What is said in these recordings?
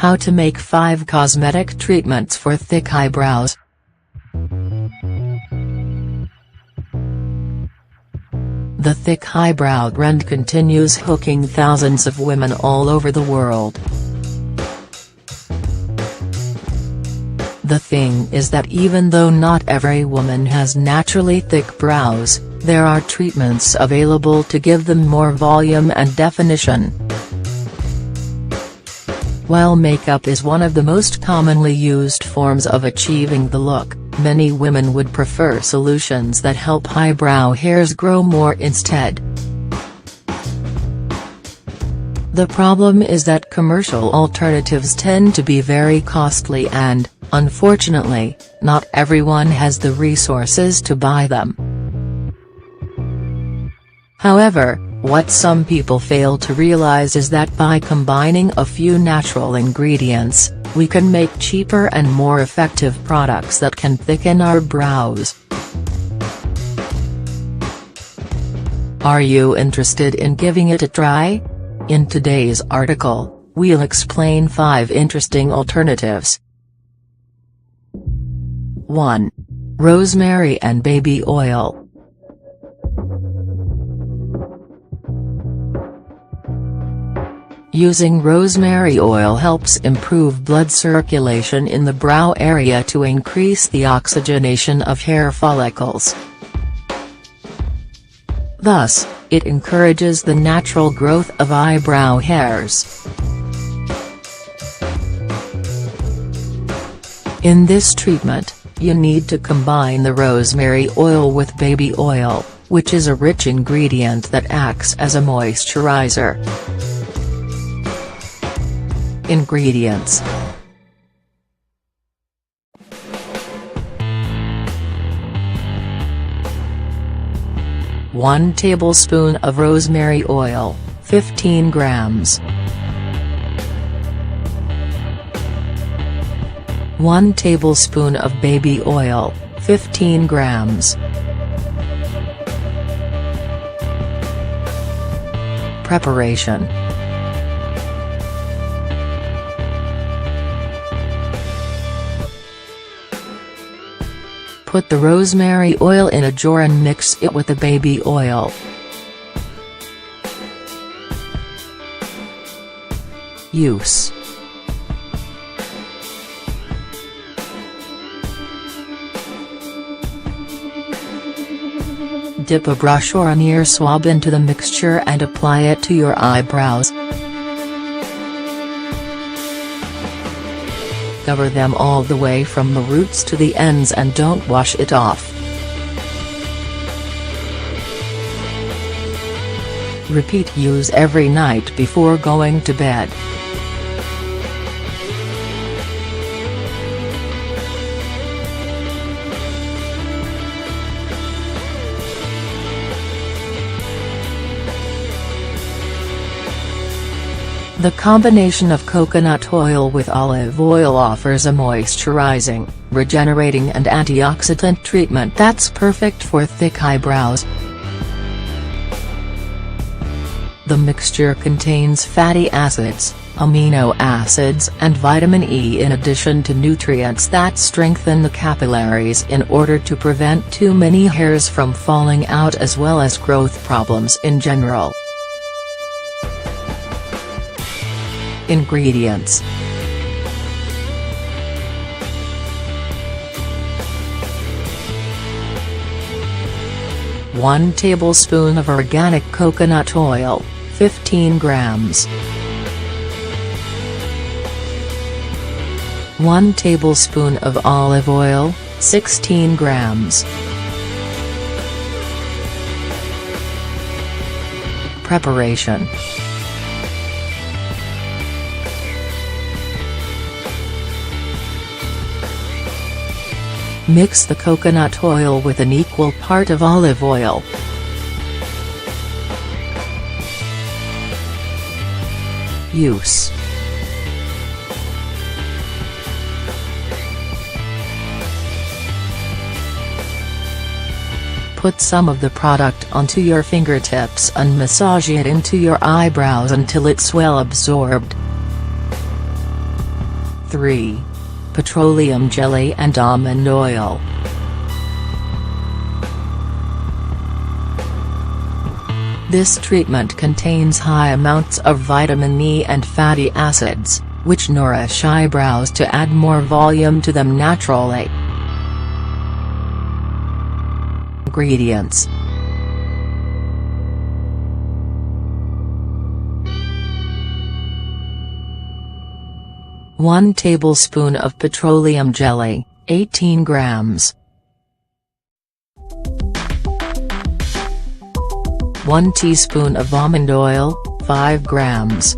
How to make 5 cosmetic treatments for thick eyebrows. The thick eyebrow trend continues hooking thousands of women all over the world. The thing is that even though not every woman has naturally thick brows, there are treatments available to give them more volume and definition. While makeup is one of the most commonly used forms of achieving the look, many women would prefer solutions that help eyebrow hairs grow more instead. The problem is that commercial alternatives tend to be very costly and, unfortunately, not everyone has the resources to buy them. However, what some people fail to realize is that by combining a few natural ingredients, we can make cheaper and more effective products that can thicken our brows. Are you interested in giving it a try? In today's article, we'll explain 5 interesting alternatives. 1. Rosemary and baby oil. Using rosemary oil helps improve blood circulation in the brow area to increase the oxygenation of hair follicles. Thus, it encourages the natural growth of eyebrow hairs. In this treatment, you need to combine the rosemary oil with baby oil, which is a rich ingredient that acts as a moisturizer. Ingredients. 1 tablespoon of rosemary oil, 15 grams. 1 tablespoon of baby oil, 15 grams. Preparation. Put the rosemary oil in a jar and mix it with the baby oil. Use. Dip a brush or an ear swab into the mixture and apply it to your eyebrows. Cover them all the way from the roots to the ends and don't wash it off. Repeat use every night before going to bed. The combination of coconut oil with olive oil offers a moisturizing, regenerating and antioxidant treatment that's perfect for thick eyebrows. The mixture contains fatty acids, amino acids and vitamin E in addition to nutrients that strengthen the capillaries in order to prevent too many hairs from falling out as well as growth problems in general. Ingredients. 1 tablespoon of organic coconut oil, 15 grams. 1 tablespoon of olive oil, 16 grams. Preparation. Mix the coconut oil with an equal part of olive oil. Use. Put some of the product onto your fingertips and massage it into your eyebrows until it's well absorbed. 3. Petroleum jelly and almond oil. This treatment contains high amounts of vitamin E and fatty acids, which nourish eyebrows to add more volume to them naturally. Ingredients: 1 tablespoon of petroleum jelly, 18 grams. 1 teaspoon of almond oil, 5 grams.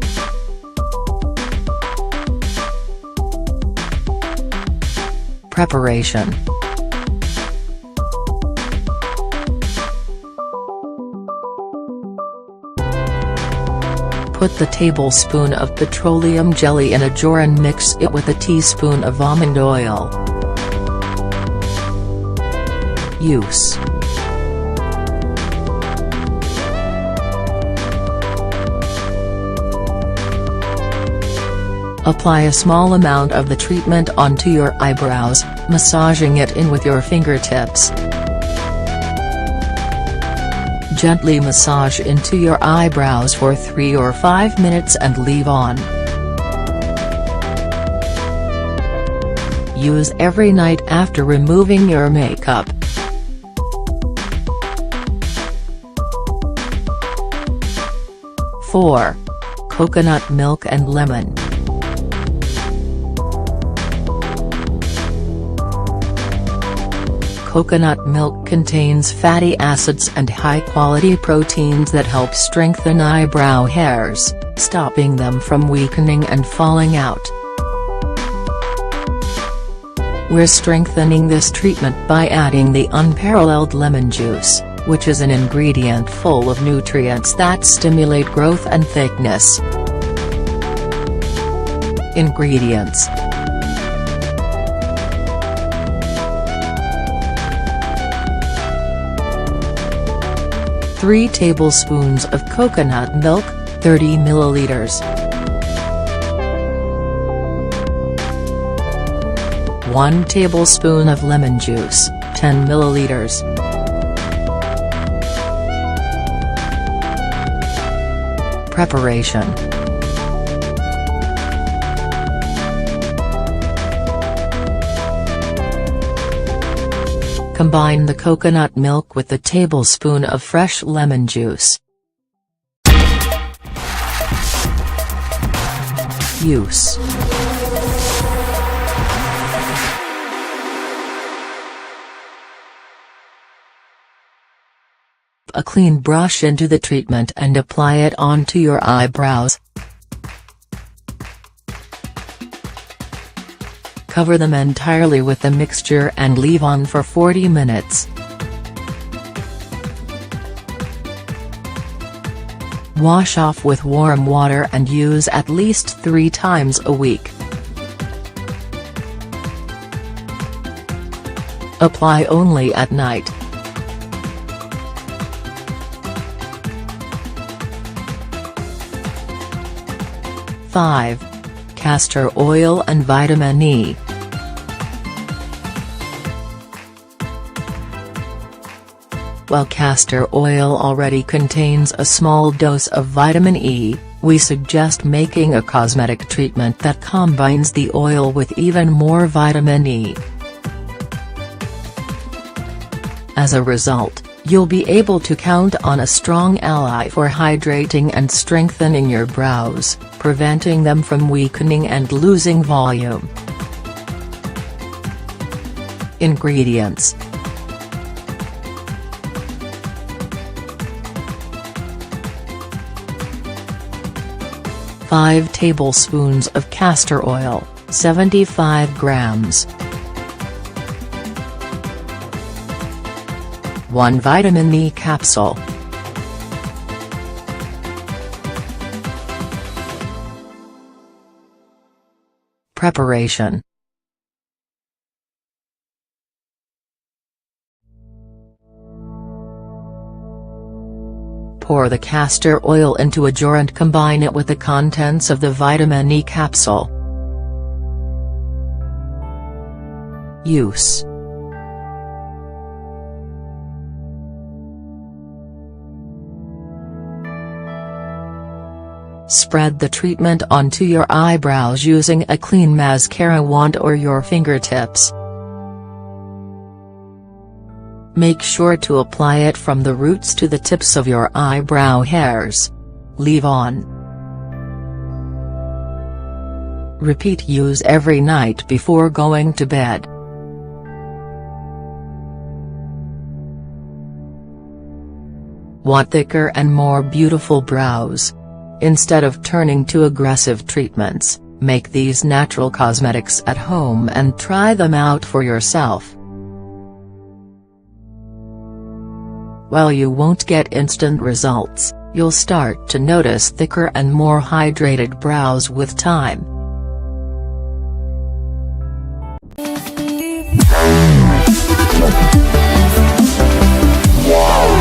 Preparation. Put the tablespoon of petroleum jelly in a jar and mix it with a teaspoon of almond oil. Use: apply a small amount of the treatment onto your eyebrows, massaging it in with your fingertips. Gently massage into your eyebrows for 3 or 5 minutes and leave on. Use every night after removing your makeup. (4) Coconut milk and lemon. Coconut milk contains fatty acids and high-quality proteins that help strengthen eyebrow hairs, stopping them from weakening and falling out. We're strengthening this treatment by adding the unparalleled lemon juice, which is an ingredient full of nutrients that stimulate growth and thickness. Ingredients: 3 tablespoons of coconut milk, 30 milliliters. 1 tablespoon of lemon juice, 10 milliliters. Preparation. Combine the coconut milk with a tablespoon of fresh lemon juice. Use: a clean brush into the treatment and apply it onto your eyebrows. Cover them entirely with the mixture and leave on for 40 minutes. Wash off with warm water and use at least 3 times a week. Apply only at night. (5) Castor oil and vitamin E. While castor oil already contains a small dose of vitamin E, we suggest making a cosmetic treatment that combines the oil with even more vitamin E. As a result, you'll be able to count on a strong ally for hydrating and strengthening your brows, preventing them from weakening and losing volume. Ingredients: 5 tablespoons of castor oil, 75 grams. 1 vitamin E capsule. Preparation. Pour the castor oil into a jar and combine it with the contents of the vitamin E capsule. Use. Spread the treatment onto your eyebrows using a clean mascara wand or your fingertips. Make sure to apply it from the roots to the tips of your eyebrow hairs. Leave on. Repeat use every night before going to bed. Want thicker and more beautiful brows? Instead of turning to aggressive treatments, make these natural cosmetics at home and try them out for yourself. While you won't get instant results, you'll start to notice thicker and more hydrated brows with time. Wow.